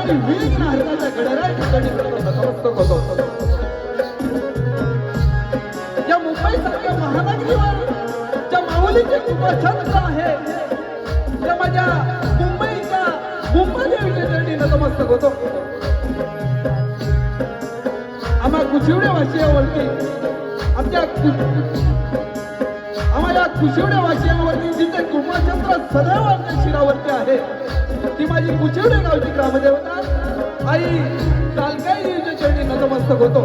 आणि वीर नारदाच्या गडराय ठिकाणी नतमस्तक होतो. या मुंबई सारख्या महानगरीवर ज्या माऊलीचे कृपाछत्र आहे त्या माझ्या मुंबईच्या मुंबईच्या चरणी नतमस्तक होतो. आम्हा कुशिवडे वासियावरती आम्हाला कुशिवडे वासियांवरती जिथे कृपाछत्र सदैव आमच्या शिरावरती आहे ती माझी कुशिवडे गावची ग्रामदेवता आई कालकाई देवीच्या चरणी नतमस्तक होतो.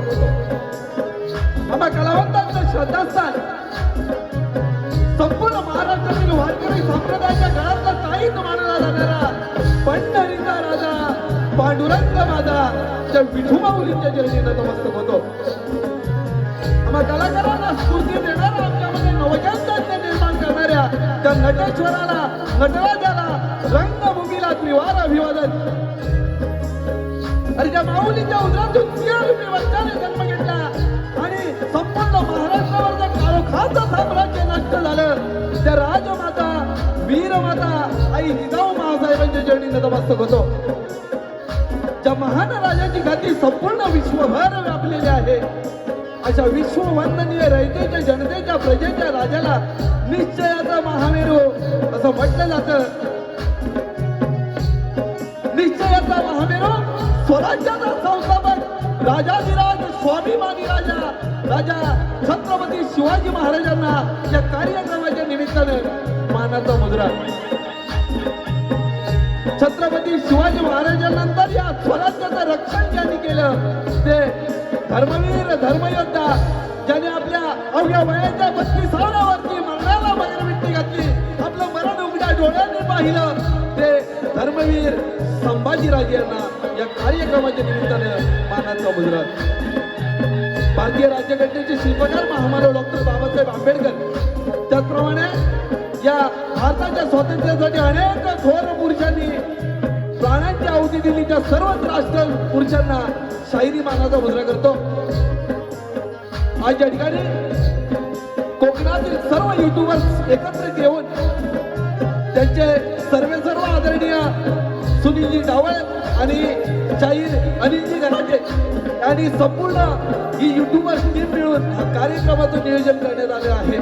आम्हा कलावंतांचं श्रद्धास्थान संपूर्ण महाराष्ट्रातील वारकरी संप्रदायाच्या काळातला ताईत मानला जाणारा पंढरीचा राजा पांडुरंग माझा त्या विठू माऊलींच्या चरणी नतमस्तक होतो. आम्हा कलाकारांना स्फूर्ती देणारा आमच्यामध्ये नवजात निर्माण करणाऱ्या त्या नटेश्वराला नटराजाला रंगभूमीला त्रिवार अभिवादन. अरे ज्या माऊलीच्या उदरातून रूपी वंशाने जन्म घेतला आणि संपूर्ण महाराष्ट्रावर जर काळोखाचं साम्राज्य नष्ट झालं त्या राजमाता वीरमाता आई जिजाऊ महासाहेबांच्या चरणी नतमस्तक होतो. ज्या महान राजाची ख्याती संपूर्ण विश्वभर व्यापलेली आहे अशा विश्ववंदनीय रयतेच्या जनतेच्या प्रजेच्या राजाला निश्चयाचा महामेरू असं म्हटलं जातं. निश्चयाचा महामेरू स्वराज्याचा संस्थापक राजाधिराज स्वाभिमानी राजा छत्रपती शिवाजी महाराजांना या कार्यक्रमाच्या निमित्तानं मानाचा मुद्रा. छत्रपती शिवाजी महाराजांनंतर या स्वराज्याचं रक्षण ज्यांनी केलं ते धर्मवीर धर्मयोद्धा ज्याने आपल्या अवघ्या वयाच्या 32व्या वर्षी मरणाला मगरमिट्टी घातली आपलं मरण उघड्या डोळ्यांनी पाहिलं ते धर्मवीर संभाजीराजे यांना या कार्यक्रमाच्या निमित्तानं मानाचा मुद्रा. भारतीय राज्यघटनेचे शिल्पकार महामानव डॉक्टर बाबासाहेब आंबेडकर त्याचप्रमाणे या भारताच्या स्वातंत्र्यासाठी अनेक थोर पुरुषांनी प्राणांची आहुती दिली त्या सर्वच राष्ट्र पुरुषांना शाहिरी मानाचा मुद्रा करतो. आज या ठिकाणी कोकणातील सर्व युट्यूबर्स एकत्रित येऊन त्यांचे सर्व आदरणीय सुनीलजी डावळ आणि शाहीर अनिलजी गराटे यांनी संपूर्ण ही युट्यूबर्स टीम मिळून कार्यक्रमाचं नियोजन करण्यात आले आहे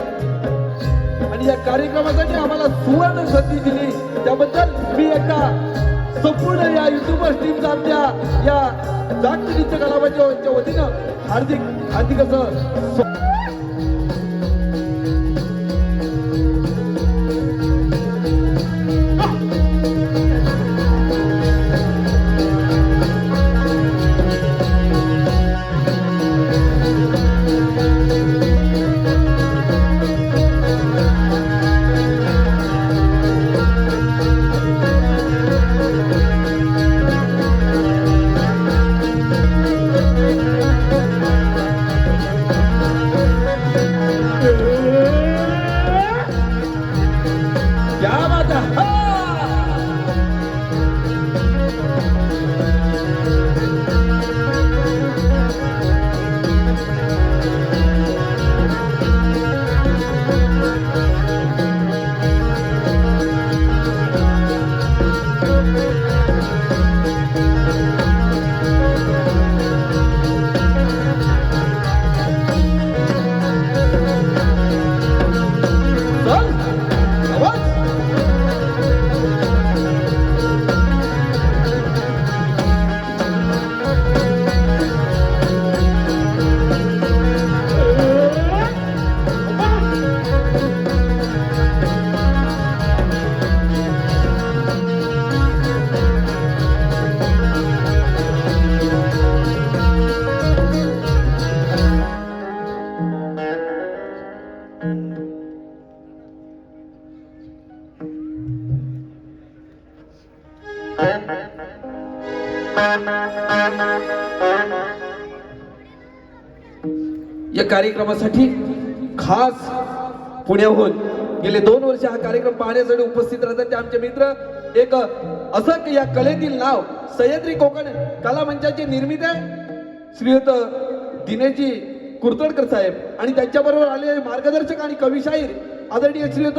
आणि या कार्यक्रमासाठी आम्हाला सुवर्ण संधी दिली त्याबद्दल मी एका संपूर्ण या युट्यूबर्स टीमचा आमच्या या जागतिक नृत्य कलावंतांच्या वतीनं हार्दिक असं या कार्यक्रमासाठी खास पुण्याहून गेले 2 वर्ष हा कार्यक्रम पाहण्यासाठी उपस्थित राहतात ते आमचे मित्र. एक असं या कलेतील नाव सह्याद्री कोकण कला मंचाची निर्मिती आहे श्रीयुत दिनेशजी कुर्तडकर साहेब आणि त्यांच्याबरोबर आलेले मार्गदर्शक आणि कवी शाहीर आदरणीय श्रीयुत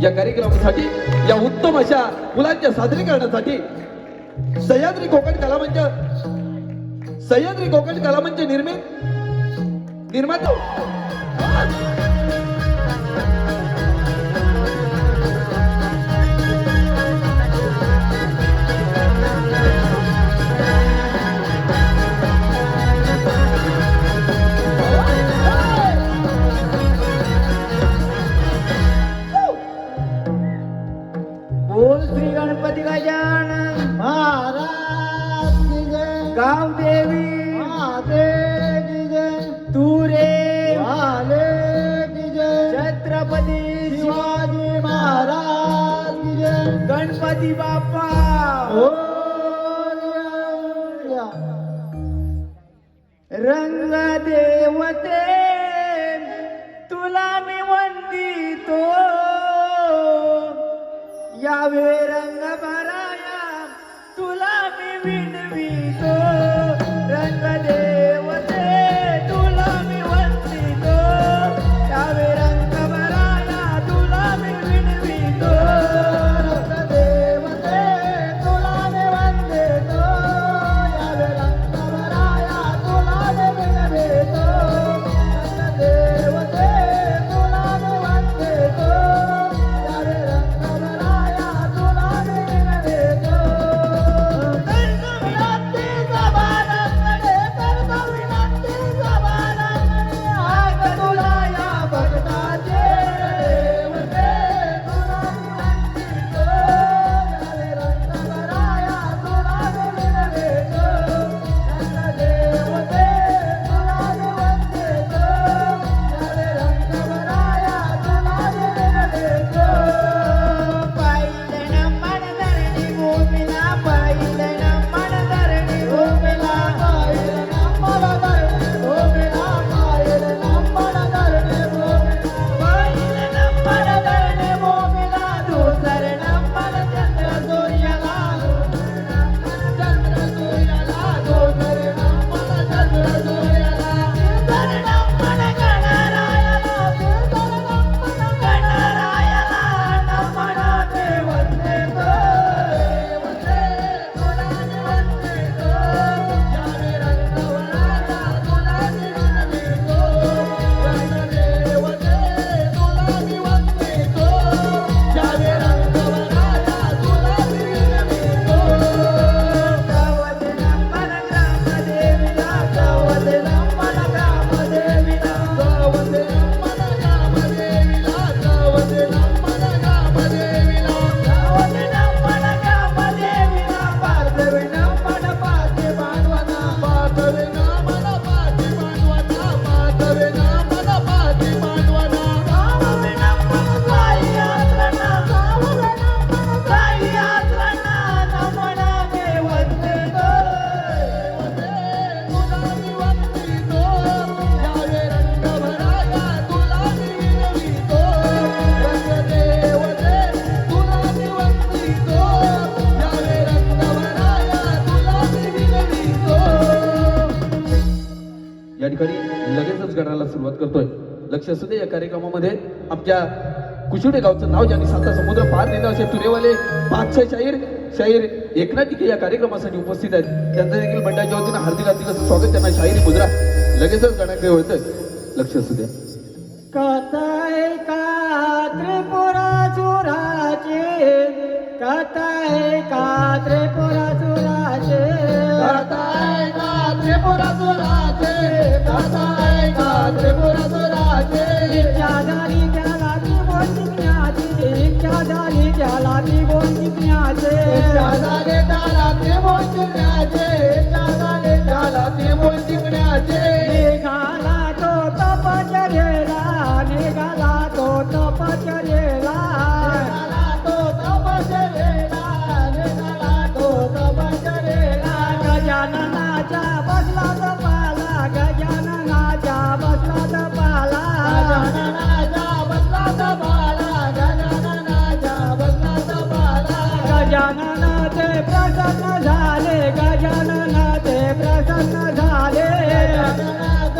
या कार्यक्रमासाठी, या उत्तम अशा मुलांच्या सादरीकरणासाठी सह्याद्री कोकण कला मंच निर्माता बोल श्री गणपती गजानन महाराज की जय, गाव देवी महादेव की जय, तुरे वाले की जय, छत्रपती शिवाजी महाराज की जय, गणपती बाप्पा मोरया. रंग देवते तुला मी वंदितो यावे रंग भराया तुला मी विणवितो रंग देवते तुला मी वंदितो यावे रंग भराया तुला मी विणवितो रंग देवते तुला मी वंदितो, यावे रंग भराया तुला मी विणवितो. रंग देवते तुला मी वंदितो, यावे रंग भराया तुला मी विणवितो. विनंतीचा बाळाकडे, करतो विनंतीचा बाळाकडे, हाक तुला या भक्ताचे. देवते तुला मी वंदितो, यावे रंग भराया तुला मी विणवितो. रंग देवते तुला मी वंदितो, यावे रंग भराया तुला मी विणवितो. पाहिले नमन धरणी भूमीला पाहिले नमन धरणी भूमीला पाहिलं नंबर धरणी भूमीला, पाहिलं नंबर धरणी भूमीला, पाहिले नंबर धरणी भूमीला दुसर नंबर चंद्र सूर्याला चंद्र सूर्याला, दोसर नंबर चंद्र सूर्याला, दुसर नंबर गणरायाला तीसर नंबर गणरायाला नमन देवतेतो देवते तुला मी वंदितो, यावे रंग भराया तुला मी विणवितो. रंग देवते तुला मी वंदितो, यावे रंग भराया तुला मी विणवितो. गावात नंबर ग्रामदेवीला गावात नंबर ग्रामदेवीला गावते नंबर ग्रामदेवीला, गावते नंबर ग्रामदेवीला, गावात number ग्रामदेवीला pathway number Parthi बांधवाना, pathway नामाला Parthi बांधवाना, pathway नामाला Parthi बांधवाना. गावात नंबर साई यात्रा गावते नंबर साई यात्रा नमन देवतेतो तुला मी वंदितो, यावे रंग भराया तुला मी विणवितो. रंग देवते तुला मी वंदितो, यावे रंग भराया तुला मी विणवितो. या ठिकाणी लगेचच गणाला सुरुवात करतोय. लक्ष असू दे, या कार्यक्रमामध्ये आमच्या कुशुडे गावचं नाव ज्यांनी साता समुद्र पार नेलं असे तुरेवाले 5-6 शाहीर एकनाथ टिके या कार्यक्रमासाठी उपस्थित आहेत. त्यांचं देखील मंडळाच्या वतीनं हार्दिक असं स्वागत. त्यांना शाहिरी मुद्रा लगेचच गणाकडे होतंय. लक्ष असू द्या. कथाय का त्रिपुरासुराचे कथाय का त्रिपुरासुराचे कथाय का त्रिपुरासुराचे, कथाय का त्रिपुरासुराचे. इच्छा झाली त्याला ती बोल शिकण्याची इच्छा झाली त्याला ती बोल शिकण्याचे झाले त्याला ते बोल शिकण्याचे, झाले त्याला ते बोल शिकण्याचे. निघाला तो तपचर्येला निघाला तो तपचर्येला निघाला तो तपश्चर्येला, निघाला तो तपश्चर्येला. गजाननाच्या बसला तपाला गजाननाच्या बसला तपाला गजाननाच्या बसला तपाला, गजाननाच्या बसला तपाला. गजानन ते प्रसन्न झाले गजानन ते प्रसन्न झाले गजाननाचे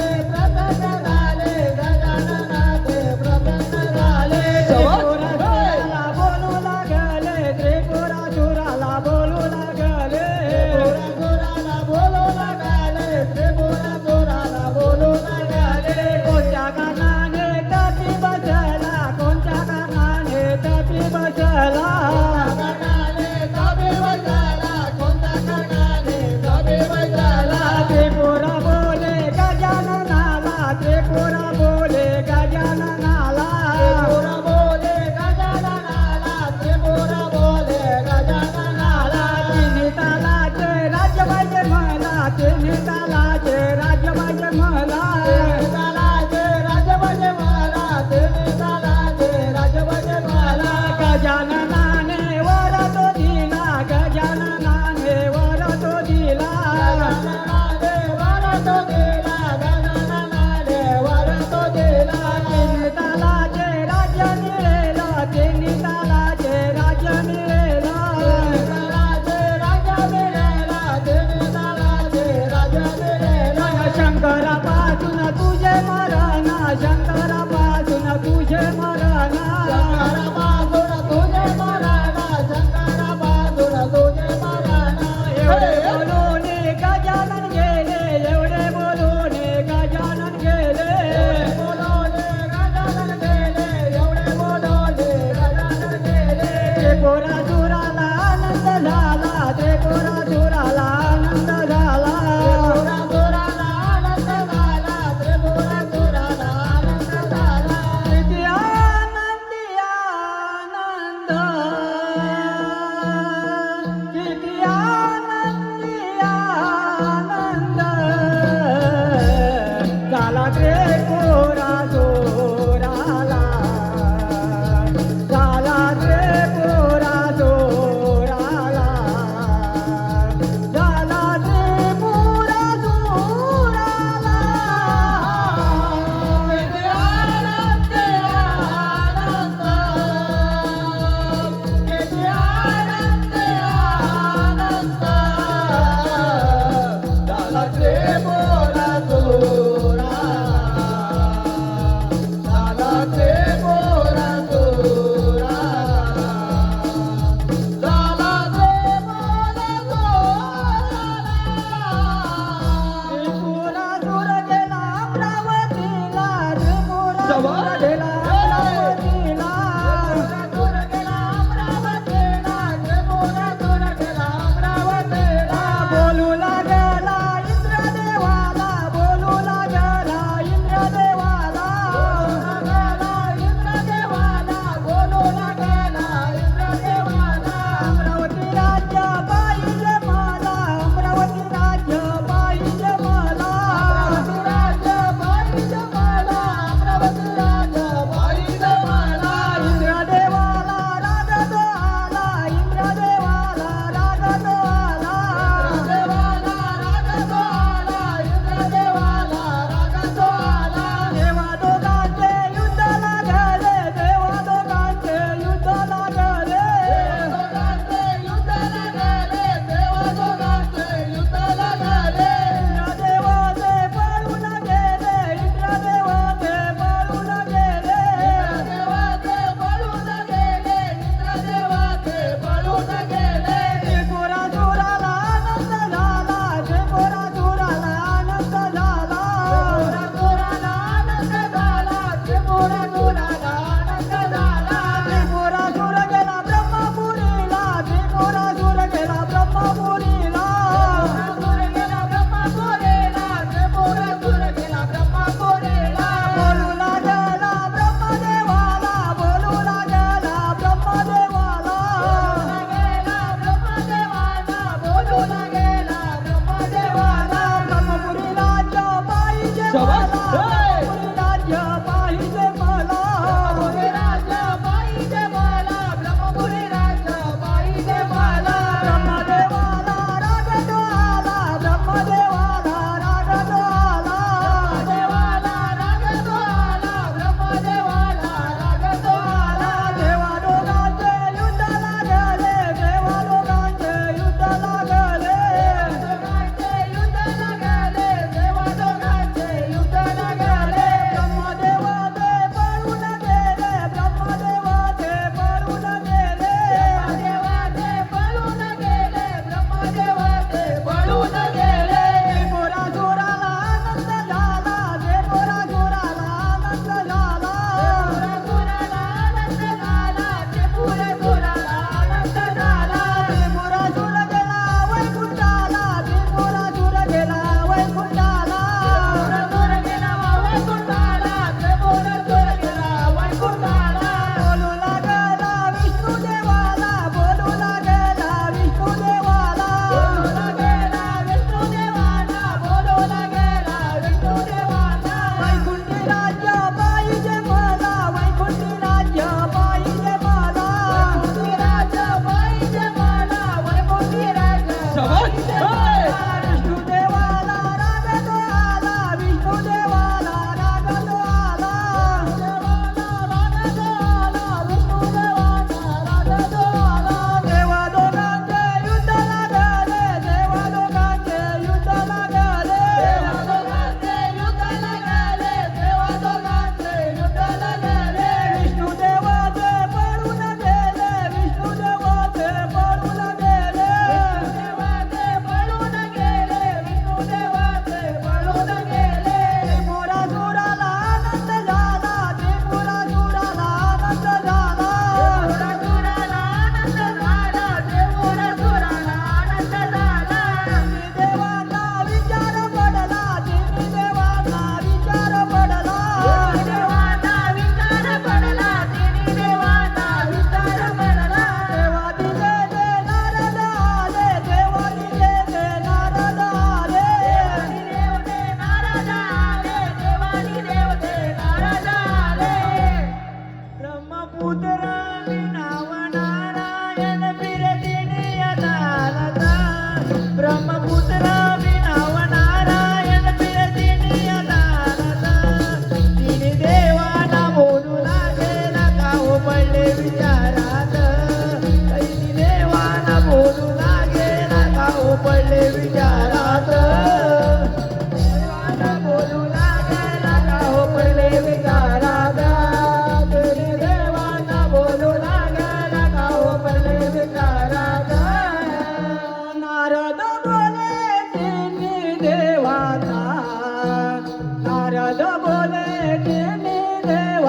त्रिपुरासुराला आनंद झाला त्रिपुरासुराला आनंद झाला त्रिपुरासुराला आनंद झाला त्रिपुरासुराला आनंद झाला किती आनंदी आनंद किती आनंदी आनंद झाला त्रिपुरासुराला झाला त्रिपुरासुराला झाला त्रिपुरासुराला किती आनंद आनंद किती आनंद आनंद झाला त्रिपुरासुरा झाला त्रिपुरासुरा झाला त्रिपुरासुरा त्रिपुरासुर गेला अमरावतीला त्रिपुरासुर गेला अमरावतीला त्रिपुरासुर गेला अमरावतीला त्रिपुरासुर गेला अमरावतीला बोलू लागला इंद्रदेवाला बोलू लागला इंद्रदेवाला बोलू लागला इंद्रदेवाला अमरावती राज्य पाहिजे मला अमरावती राज्य पाहिजे मला अमरावती राज्य पाहिजे मला अमरावती राज्य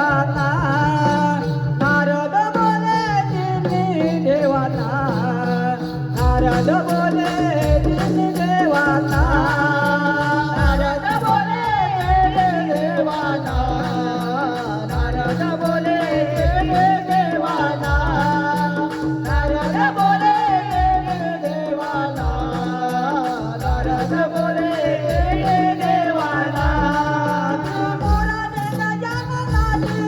देवाना नारद बोले तिन्ही देवाना नारद बोले तिन्ही देवाना नारद बोले देवाना नारद बोले देवाना नारद बोले देवाना नारद बोले देवाना त्रिपुराने गजाननाची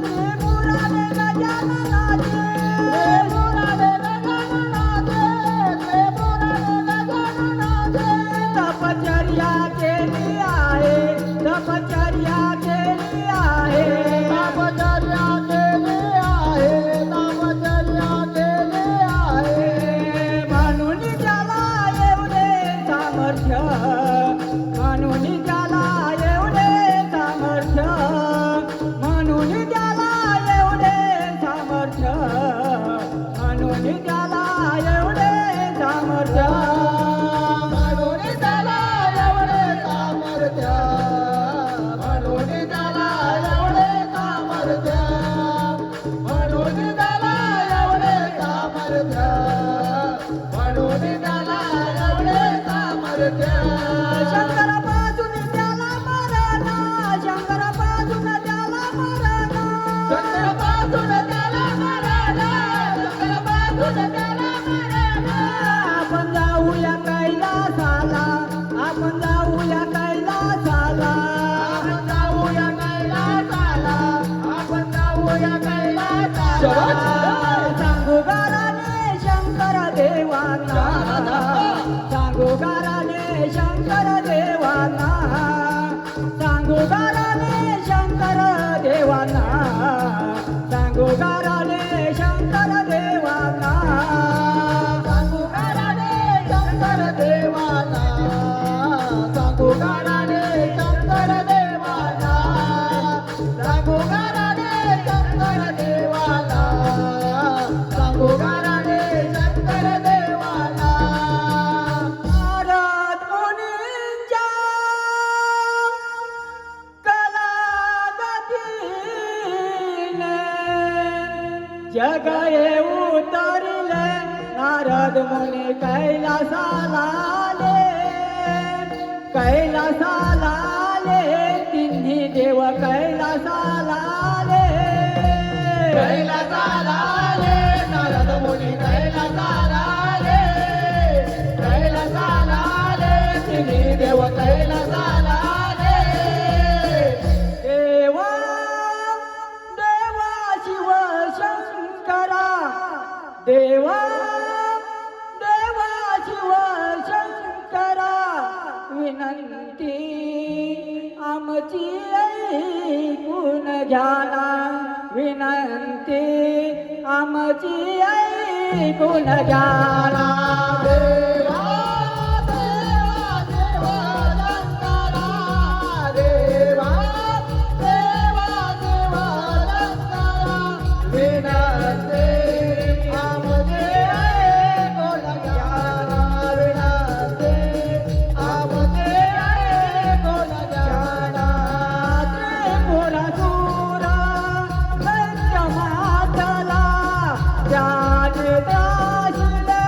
त्रिपुराने गजाननाची तपचर्या केली आहे तपचर्या केली आहे तपचर्या केली आहे तपचर्या केली आहे म्हणून त्याला एवढे सामर्थ्य म्हणून त्याला एवढे सामर्थ्य म्हणून त्याला एवढे सामर्थ्य म्हणून त्याला एवढे सामर्थ्य म्हणून त्याला एवढे सामर्थ्य म्हणून त्याला एवढे सामर्थ्य म्हणून त्याला एवढे सामर्थ्य म्हणून त्याला एवढे सामर्थ्य शंकरापासून त्याला मरण शंकरापासून त्याला मरण शंकरापासून त्याला मरण शंकरापासून त्याला मरण आपण जाऊया कैलासाला आपण जाऊया कैलासाला आपण जाऊया कैलासाला आपण जाऊया कैलासाला सांगू गाराने शंकर देवाना सांगू गाराने शंकर देवाना सांगू गाराने शंकर देवाना सांगू गाराने शंकर देवाना सांगुगाराने शंकर देवाना सांगुगाराने शंकर देवाना सांगुगाराने शंकर देवाना सांगुगाराने शंकर देवाना नारद मुनींच्या कलागतीने जग उतरले नारद मुनी कैलासाला आले तिन्ही देव कैलासाला आले कैलासाला आले नारद मुनी कैलासाला आले कैलासाला आले तिन्ही देव कैलासाला आले देवा देवा शिव शंकरा देवा देवा शिव शंकरा विनंती आमची ऐकून घ्याना विनंती आमची ऐकून घ्याना देवा देवा देवा शंकरा देवा देवा देवा शंकरा विनंती आमचे ऐकून घ्याना विनंती आमचे ऐकून घ्याना त्रिपुरासुरा पंचमातला ज्ञान दाशिले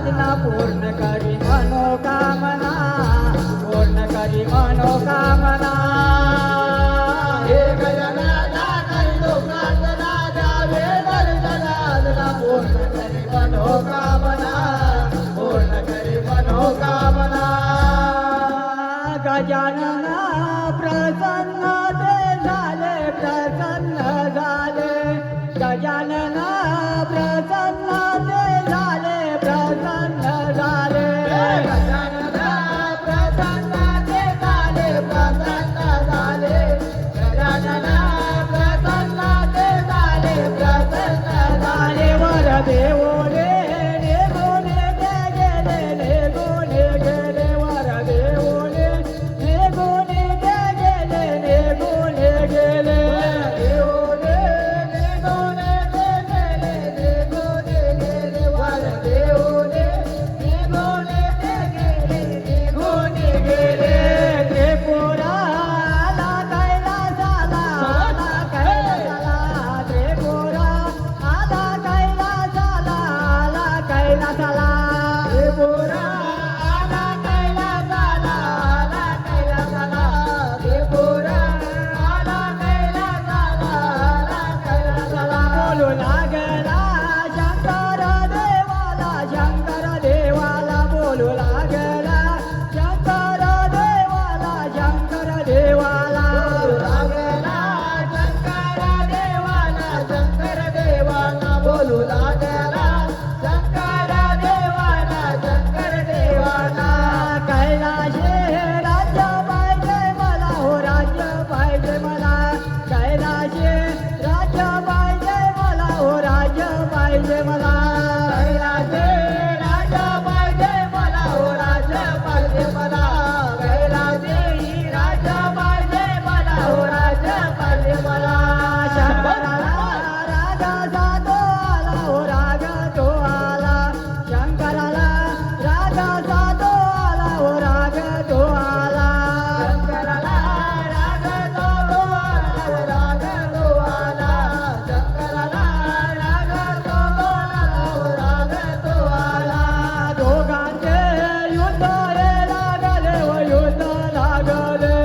साधना पूर्ण करी मनोकामना पूर्ण करी मनोकामना हे गजानना करितो प्रार्थना द्यावे दर्शनादना पूर्ण करी मनोकामना पूर्ण करी मनोकामना गजानना प्रसन्न ते झाले प्रसन्न झाले गजानना प्रसन्न ते झाले प्रसन्न झाले गजानना प्रसन्न ते झाले प्रसन्न झाले गजानना प्रसन्न ते झाले प्रसन्न झाले वर देवोले निघून गेले निघून गेले वर देवोले निघून गेले निघून गेले देवोले निघून गेले निघून गेले वर देवोले निघून गेले निघून गेले त्रिपुराला कैलासाला आला कैलासाला त्रिपुरा आला कैलासाला आला कैलासाला त्रिपुरा आला कैलासाला आला कैलासाला त्रिपुरा आला कैलासाला आला कैलासाला बोलू लागला शंकर देवाला शंकर देवाला बोलू लागला शंकर देवाला शंकर देवाला लागला शंकर देवाला शंकर देवाला बोलू लागला शंकर देवाला शंकर देवाला कैलाशे राज्य पाहिजे मला हो राज्य पाहिजे मला कैलाशे राज्य पाहिजे मला हो राज्य पाहिजे मला कैलासे राजा पाहिजे मला हो राजा पाहिजे मला कैलासे राजा पाहिजे मला हो राजा पाहिजे मला शंकराला राग साधो आला हो राग तो आला शंकराला राग साधो आला हो राग तो आला शंकराला राग तो आला राग तो आला शंकराला राग तो आला राग तो आला दोघांचे युद्ध हे लागले व युद्ध लागले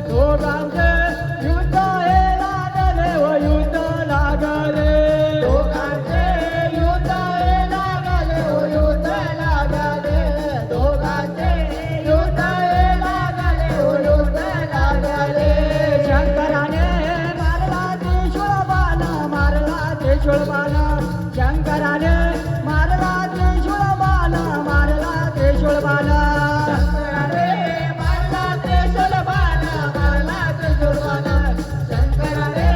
दोघांचे युद्ध हे लागले व युद्ध लागले दोघांचे युद्ध लागले हो युद्ध लागले दोघांचे युद्ध लागले हो युद्ध लागले शंकराने मारला त्रिशूळ बाण मारला त्रिशूळ बाण शंकराने मारला त्रिशूळ बाण मारला त्रिशूळ बाण शंकराने मारला त्रिशूल बाण मारला त्रिशूल बाण शंकराने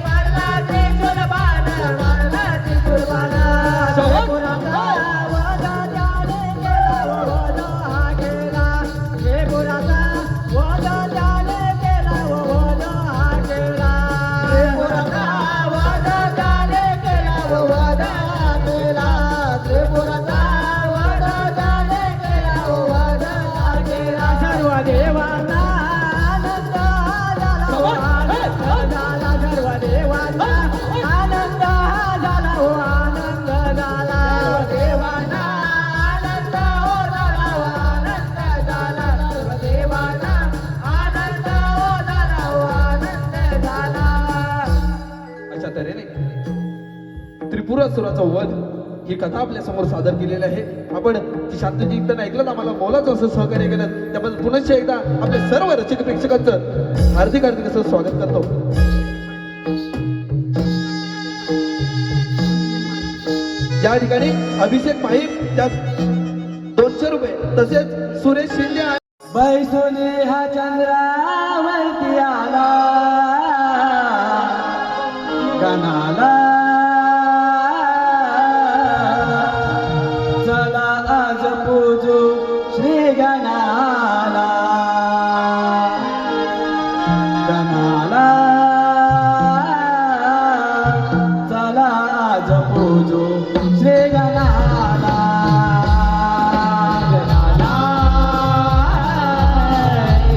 मारला त्रिशूल बाण मारला त्रिशूल बाण त्रिपुराचा वध त्याने केला व वध हा केला त्रिपुराचा वध त्याने केला व वध हा केला त्रिपुराचा वध त्याने केला व वध हा केला त्रिपुराचा वध त्याने केला व वध हा केला सर्व देवांना आनंद झाला हो आनंद झाला सर्व देवांना आनंद झाला हो आनंद झाला देवाना आनंद हो झाला व आनंद झाला देवाना आनंद हो झाला व आनंद झाला अशा तऱ्हेने त्रिपुरासुराचा वध ही कथा आपल्या समोर सादर केलेली आहे. आपण ती शांतजी कीर्तन ऐकलं, आम्हाला मोलाचं असं सहकार्य केलं, त्याबद्दल पुनश्च एकदा आपल्या सर्व रसिक प्रेक्षकांचं हार्दिक हार्दिक असं स्वागत करतो. या ठिकाणी अभिषेक माहीम त्यात 200 रुपये, तसेच सुरेश शिंदे बैसुने हा चंद्रावरती आला गणाला चला आज पूजू श्री गणाला गणाला चला आज पूजू श्री गणाला गणाला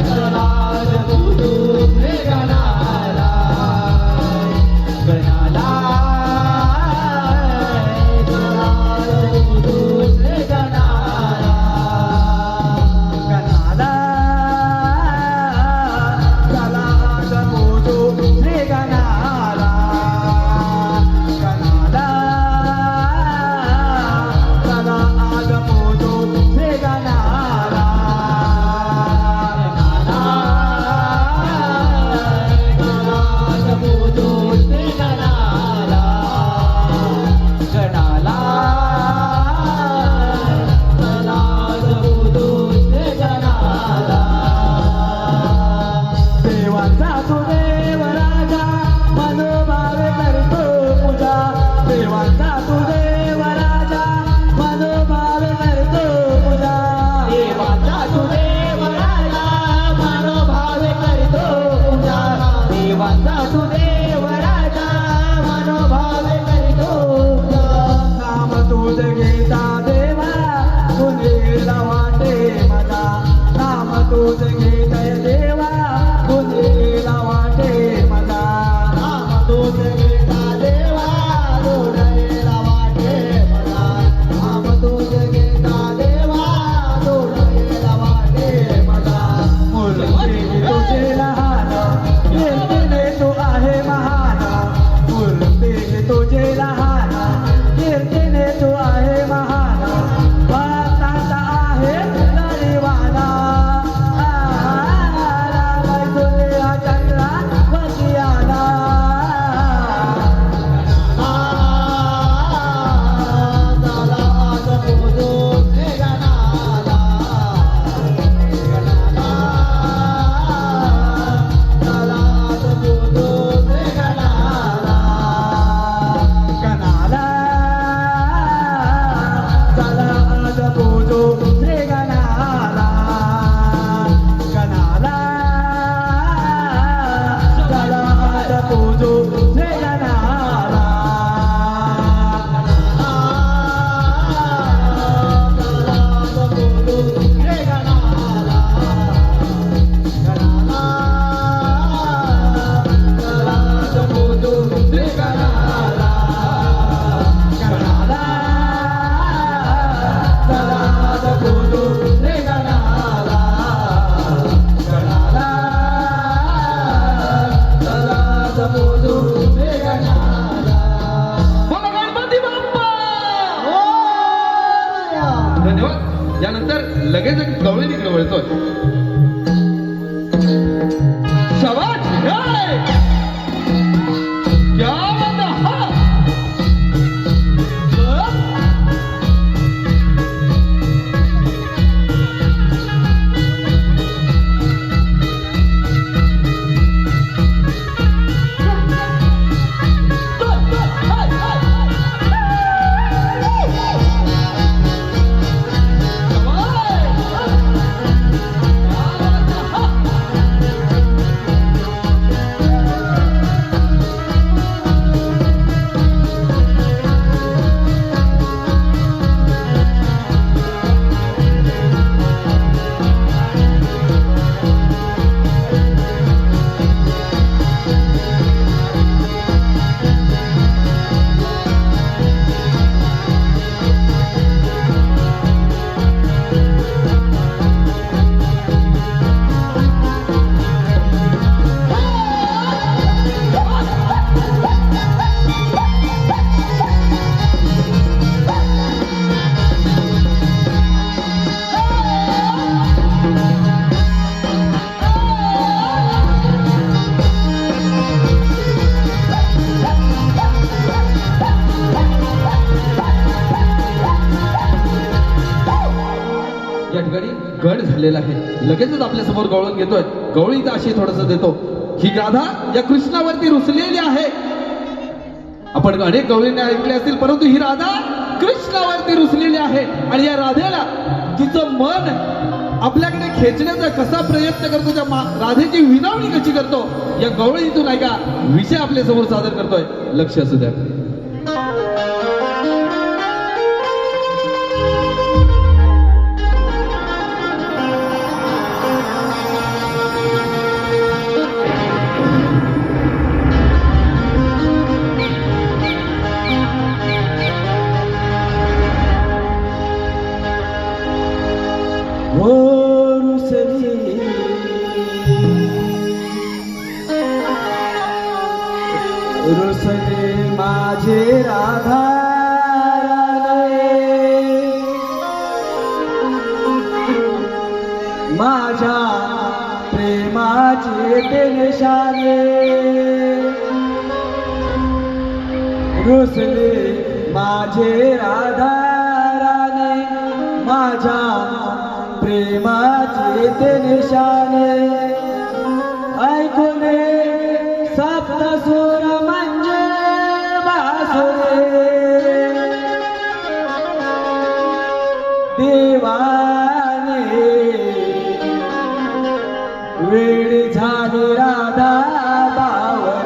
चला आज पूजू श्री गणाला गणाला चला आज पूजू श्री गणाला वासुदेव राजा मनोभावे करीतो नाम तुझ घेता देवा कुणीला वाटे मला नाम तुझ घेता देवा कुणीला वाटे मला नाम तोच घेता देवा दोडयेला वाटे मला नाम तोच घेता देवा दोडयेला वाटे मला मुलगी तुझे लहान कीर्तीने तू आहे महान मुलगी तुझे लहान कीर्तीने तू आहे महान भक्तांचा आहे लढीवाना तुझ्या चंद्रा वशी आला झाला आज पोजो गणाला झाला आज पोजो गणाला गणाला चला आज पूजो श्री गणाला गणाला चला आज पूजो श्री गणाला गणाला चला आज पूजो श्री गणाला गणाला चला आज पूजो श्री गणाला बोला गणपती बाप्पा धन्यवाद. यानंतर लगेच एक गवळी तिकडे वळतोय. शाबाश! जय! क्या बात आहे! हा! या ठिकाणी गड झालेला आहे. लगेचच आपल्या समोर गवळण घेतोय. गवळीचा आशय थोडस देतो. ही राधा या कृष्णावरती रुसलेली आहे. आपण अनेक गवळींना ऐकले असतील, परंतु ही राधा कृष्णावरती रुसलेली आहे. आणि या राधेला तिचं मन आपल्याकडे खेचण्याचा कसा प्रयत्न करतो, त्या राधेची विनवणी कशी करतो, या गवळीतून ऐका विषय आपल्या समोर सादर करतोय. लक्ष असू द्या. रुसले माझे राधा माझ्या प्रेमाचे ते निशाने रुसले माझे राधा राणे माझ्या प्रेमाचे ते निशाने ऐकूने सप्तसूर म्हणजे बासुरे देवाने वेळ झाली राधा बावरे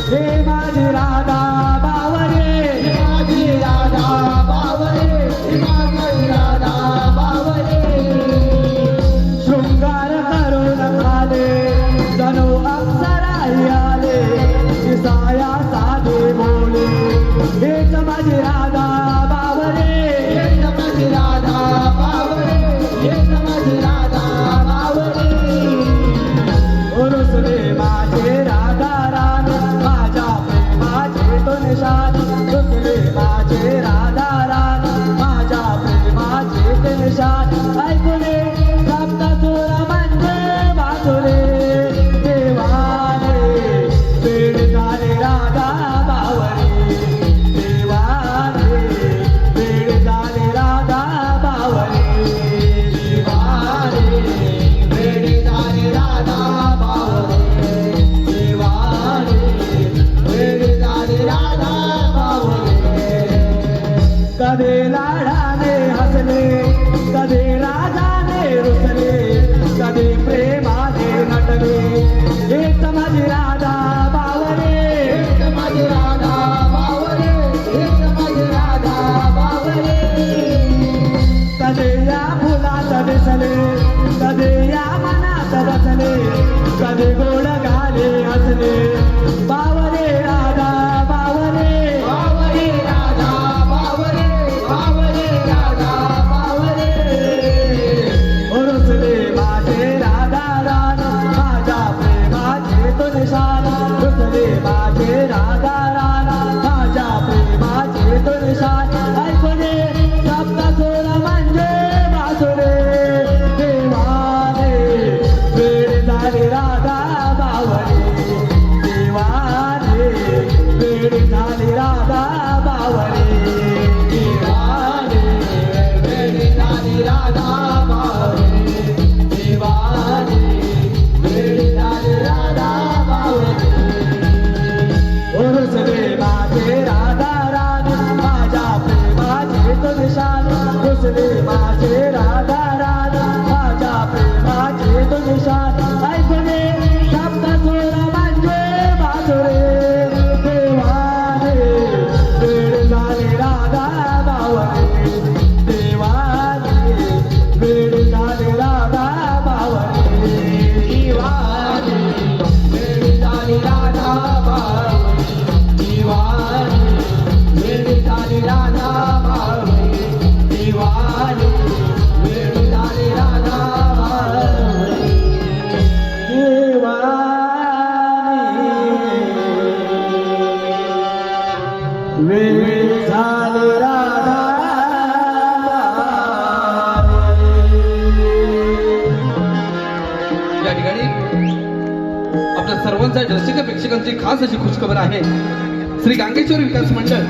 हे माझी राधा बावरे माझी राधा बावरे माझी राधा बावरे शृंगार करून आले जणू अप्सराही आले दिसाया साधे भोळे हेच माझी राधा बावरे माझी राधा बावरे माझी राधा बावरे रुसले माझे राधा रान माझ्या प्रेमाचे तो निशान रुसले माझे राधा रान माझ्या प्रेमाचे ते निशान ऐकूने सप्तसुर म्हणजे बाजूले देवाने वेड झाले राधा बावरे देवाने वेड झाले राधा बावरे देवाने वेड झाले राधा बावरे देवाने वेड झाले राधा बावरे कधी लाडाने हसले कधी राजाने रुसले कधी प्रेमाने नटले हेच माझी राधा बावरे माझी राधा बावरे माझी राधा बावरे कधी या फुलात दिसले कधी या मनात बसले कधी गोड गाणे हसले बावरे राधा बावरे बावरे राधा बावरे बावरे राधा बावरे रुसले माझे राधा रान माझ्या प्रेमाचे तो निशान रुसले माझे राधा रान माझ्या प्रेमाचे तो निशान ऐकूने सप्तसुर म्हणजे बासुरे देवाने वेड झाले राधा बावरे देवाने वेड झाले राधा बावरे देवाने वेड झाली राधा बावरे देवाने वेड झाली राधा बावरे रुसले माझे राधा रान माझ्या प्रेमाचे तो निशान रुसले माझे राधा रान माझ्या प्रेमाचे तो निशान ऐकूने सप्तसुर म्हणजे बाजूरे देवाने वेड झाले राधा बावरे देवाने वेड झाले राधा बावरे देवाने वेड झाली राधा बावरे देवाने वेड झाली राधा बावरे देवाने वेड झाली राधा बावरे वेळ झाले राधा या ठिकाणी आपल्या सर्वांच्या रसिक प्रेक्षकांची खास अशी खुशखबर आहे. श्री गांगेश्वर विकास मंडळ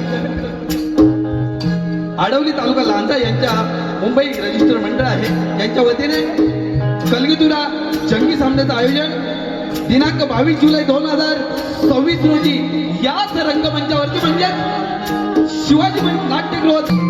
आडवली तालुका लांजा यांच्या मुंबई रजिस्टर मंडळ आहे यांच्या वतीने कलगीतुरा जंगी सामन्याचं आयोजन दिनांक 22 जुलै 2026 रोजी याच रंगमंचावरती म्हणजे शिवाजी नाट्यगृह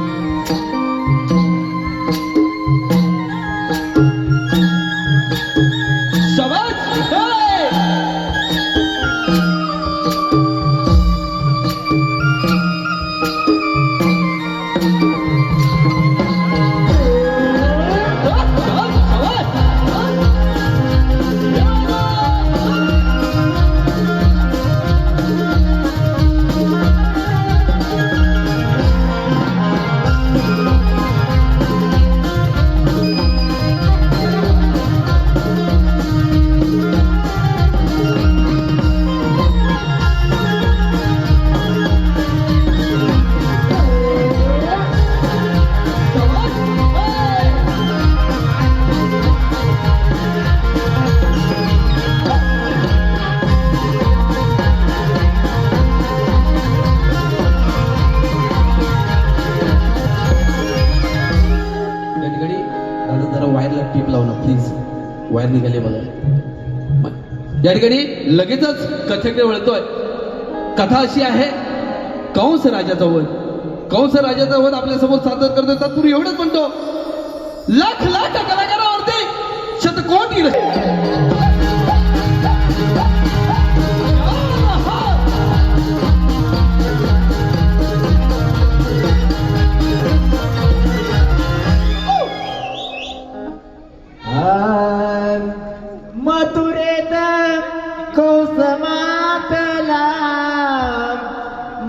बाहेर निघाले बघा. या ठिकाणी लगेचच कथेकडे वळतोय. कथा अशी आहे, कंस राजाचा वध. कंस राजाचा वध आपल्या समोर सादर करतोय. तत्पूर्वी एवढंच म्हणतो, लाख लाख कलाकारावरती शतकोटी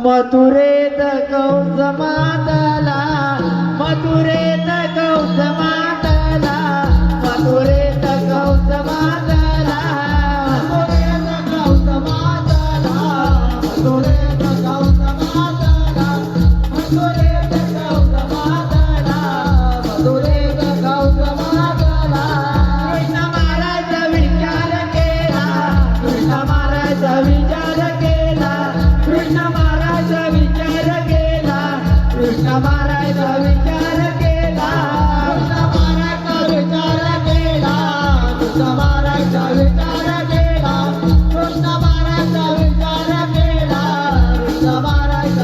मथुरेत कंस मातला मथुरेत कंस मातला मथुरेत कंस मातला मथुरेत कंस मातला मथुरेत कंस मातला मथुरेत कंस मातला मथुरेत कंस मातला कृष्ण महाराज विचार केला कृष्ण महाराज विचार केला कृष्ण महाराज विचार केला कृष्ण महाराज विचार केला कृष्ण महाराज विचार केला कृष्ण महाराज विचार केला कृष्ण महाराज विचार केला कृष्ण महाराज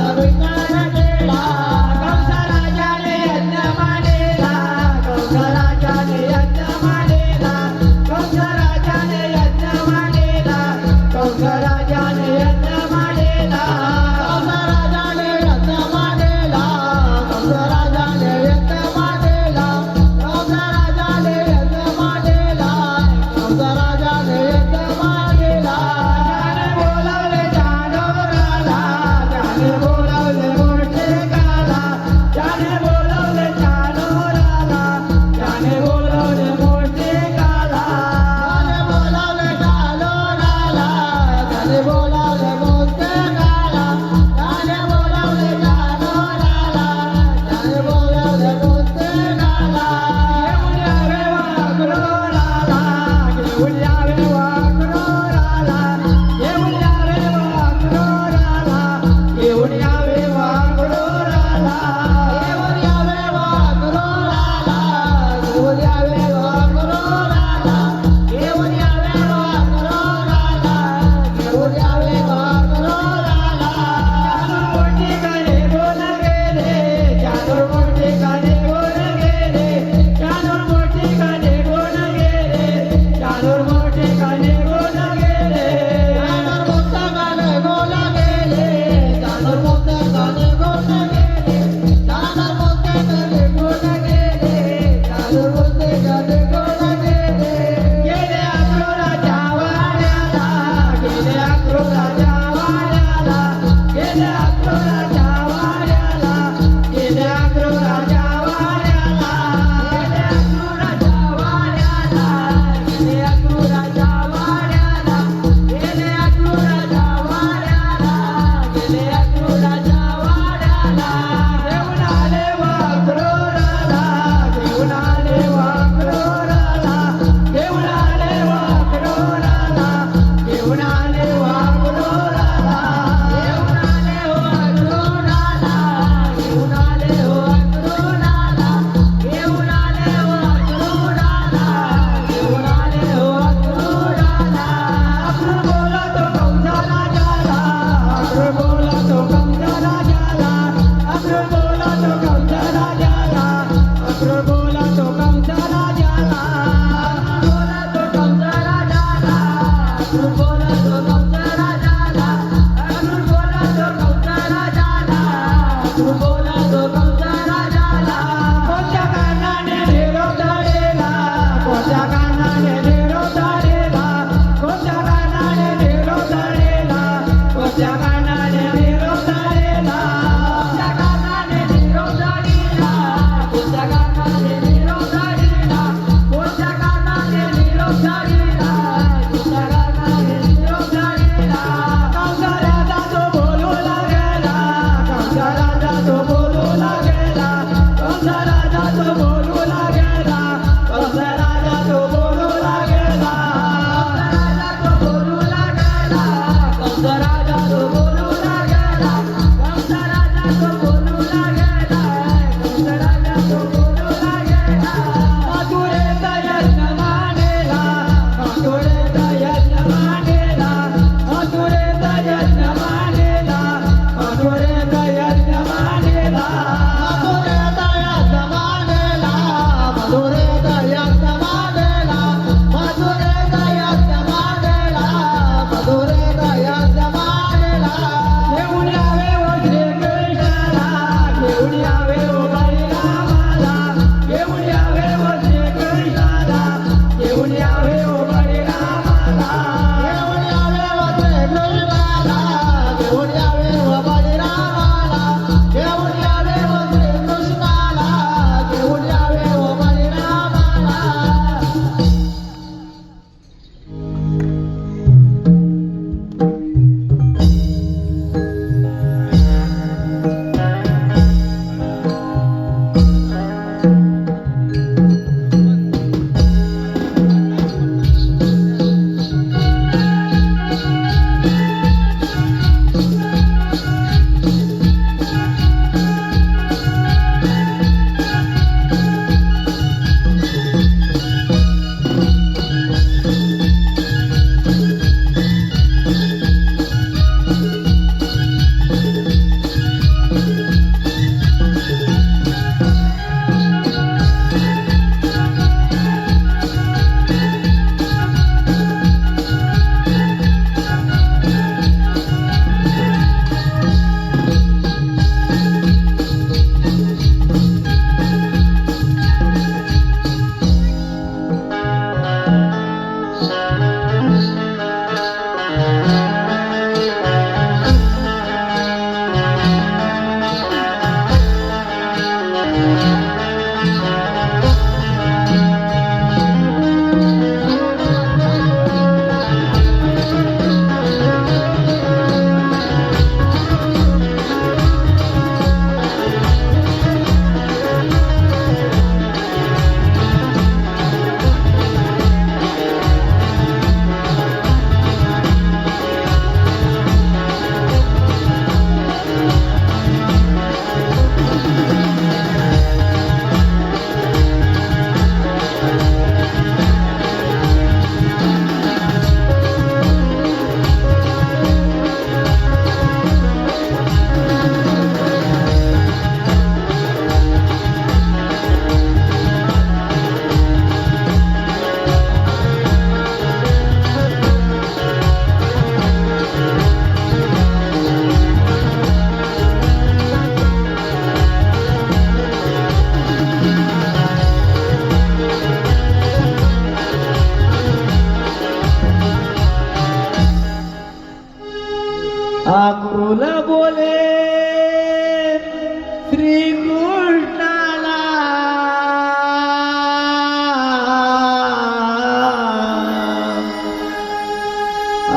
श्रीकृष्णाला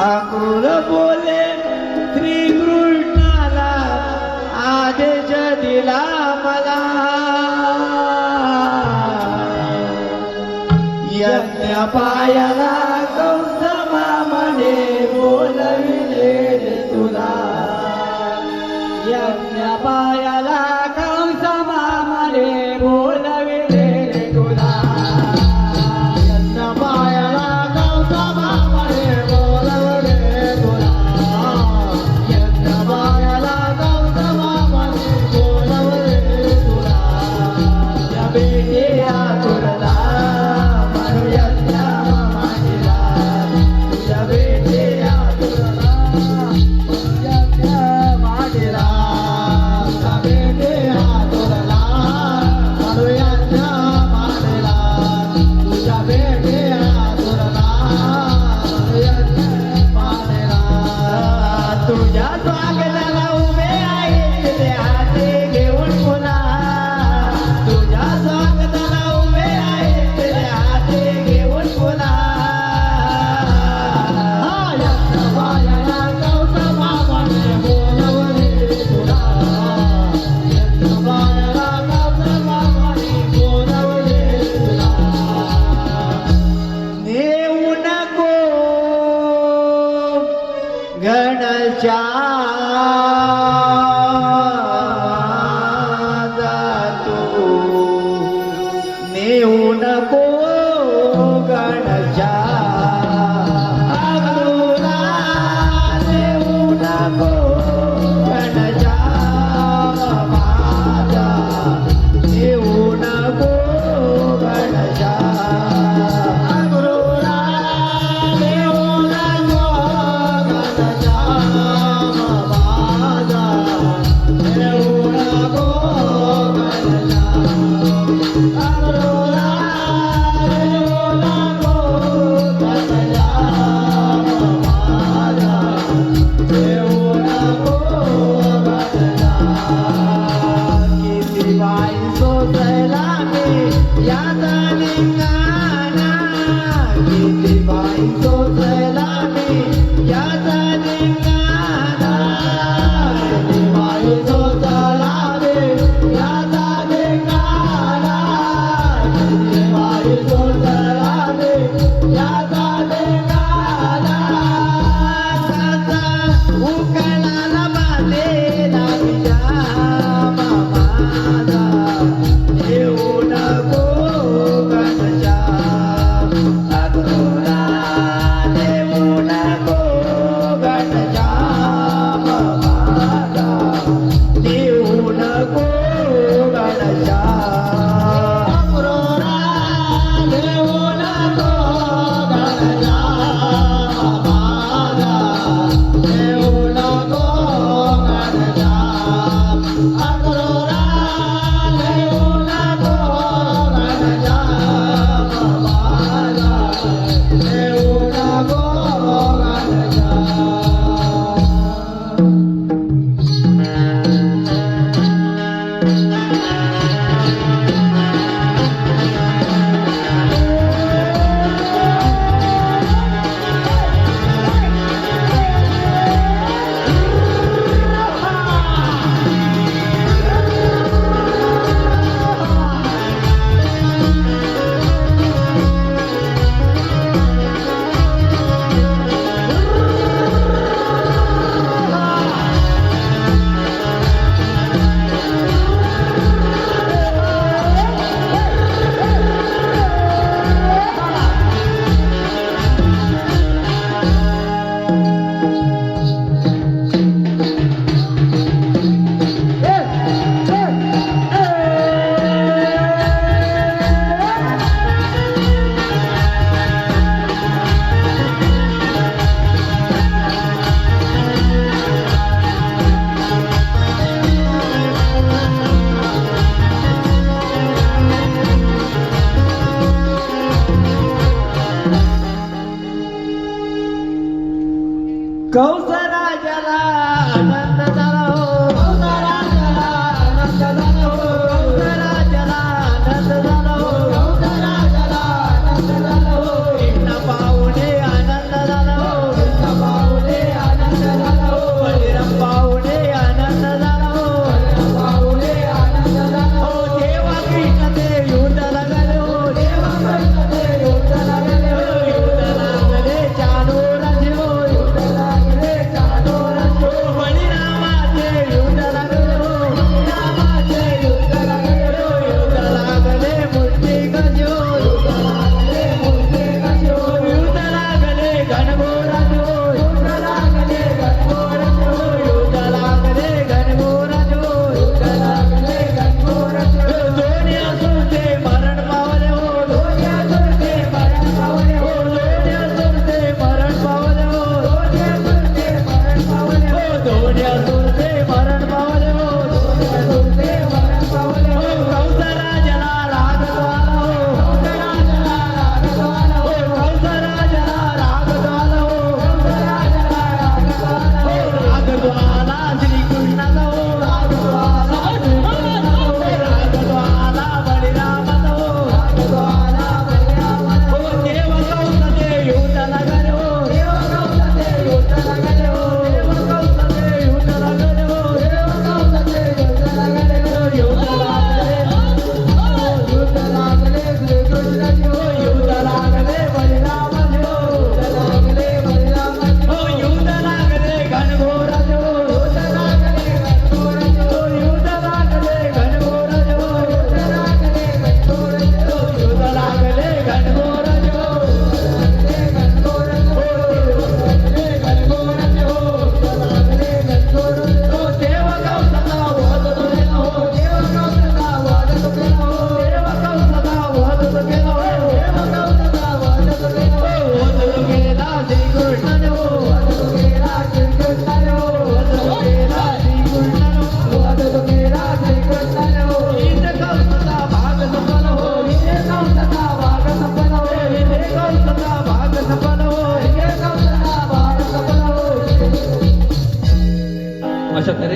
आकुल बोले श्रीकृष्णाला आदेश दिला मला यज्ञ पायाला कंस मामाने बोलविले रे तुला यज्ञ पायाला कंस मामाने बोलविले रे तुला यज्ञ पायाला कंस मामाने बोलविले तुला यज्ञ पायाला कंस मामाने बोलविले तुला या बेटी आतुरला मारू यज्ञ मामानीला तुझ्या बेटी आतुरला यज्ञ मामानीला तुझ्या बेटी आतुरला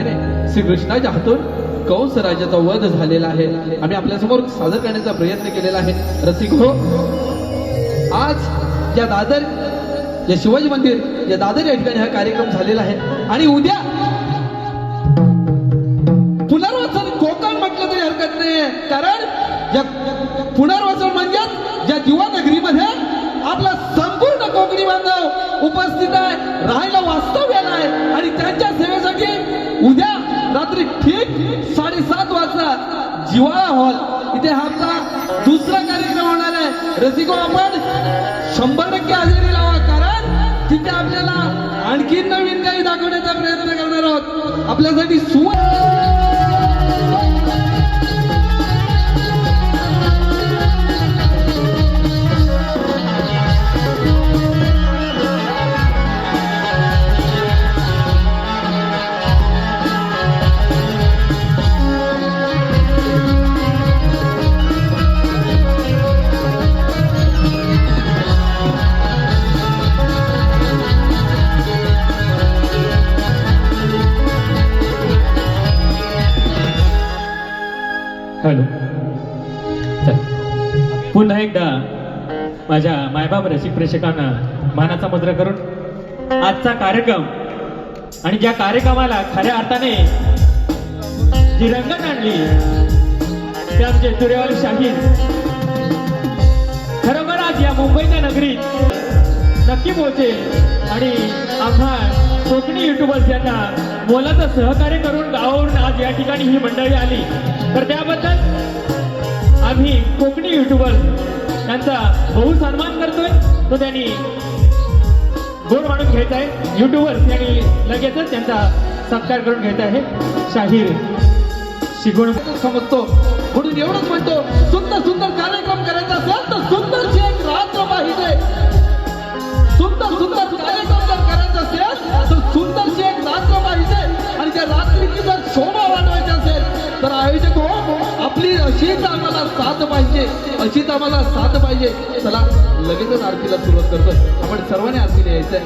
निमित्ताने श्रीकृष्णाच्या हातून कंस राजाचा वध झालेला आहे. आम्ही आपल्यासमोर सादर करण्याचा प्रयत्न केलेला आहे. रसिक हो, आज या दादर या शिवाजी मंदिर या दादर या ठिकाणी हा कार्यक्रम झालेला आहे आणि उद्या पुनर्वसन कोकण म्हटलं तरी हरकत नाही, कारण या पुनर्वसन म्हणजे या दिवानगरीमध्ये आपला संपूर्ण कोकणी बांधव उपस्थित आहे, राहायला वास्तव्याला आहे आणि त्यांच्या सेवेसाठी उद्या रात्री ठीक 7:30 वाजता जिवाळा हॉल इथे हा आपला दुसरा कार्यक्रम होणार आहे. रसिको, आपण 100% हजेरी लावा, कारण तिथे आपल्याला आणखी नवीन काही दाखवण्याचा प्रयत्न करणार आहोत. आपल्यासाठी हॅलो, पुन्हा एकदा माझ्या मायबाप रसिक प्रेक्षकांना मानाचा मुद्रा करून आजचा कार्यक्रम आणि ज्या कार्यक्रमाला खऱ्या अर्थाने जी रंगत आणली ते आमचे तुरेवाले शाहीर. खरोखर आज या मुंबईच्या नगरीत नक्की पोहोचेल आणि आम्हा कोकणी युट्यूबर्स यांना मोलाचं सहकार्य करून गावावरून आज या ठिकाणी ही मंडळी आली, तर त्याबद्दल आम्ही कोकणी युट्यूबर्स यांचा बहुसन्मान करतोय. तो त्यांनी गोड मानून घ्यायचा आहे. युट्यूबर्स यांनी लगेचच त्यांचा सत्कार करून घ्यायचा आहे. शाहीर शिकवण समजतो म्हणून एवढंच म्हणतो, सुंदर सुंदर कार्यक्रम करायचा असेल तर सुंदरची एक रात्र पाहिजे. सुंदर सुंदर कार्यक्रम जर करायचा असेल तर सुंदरची एक रात्र पाहिजे आणि त्या रात्रीची जर शोभा वाढवायची असेल तर आयोजक हो, आपली अशीच आम्हाला साथ पाहिजे, अशीच आम्हाला साथ पाहिजे. चला लगेचच आरतीला सुरुवात करतोय. आपण सर्वांनी आरतीला यायचंय.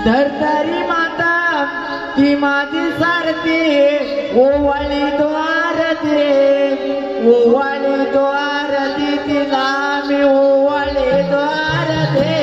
धरतरी माता ती माझी सारथी, ओवाळी द्वारती, ओवाळी द्वारती, तिला मी ओवाळी द्वारते.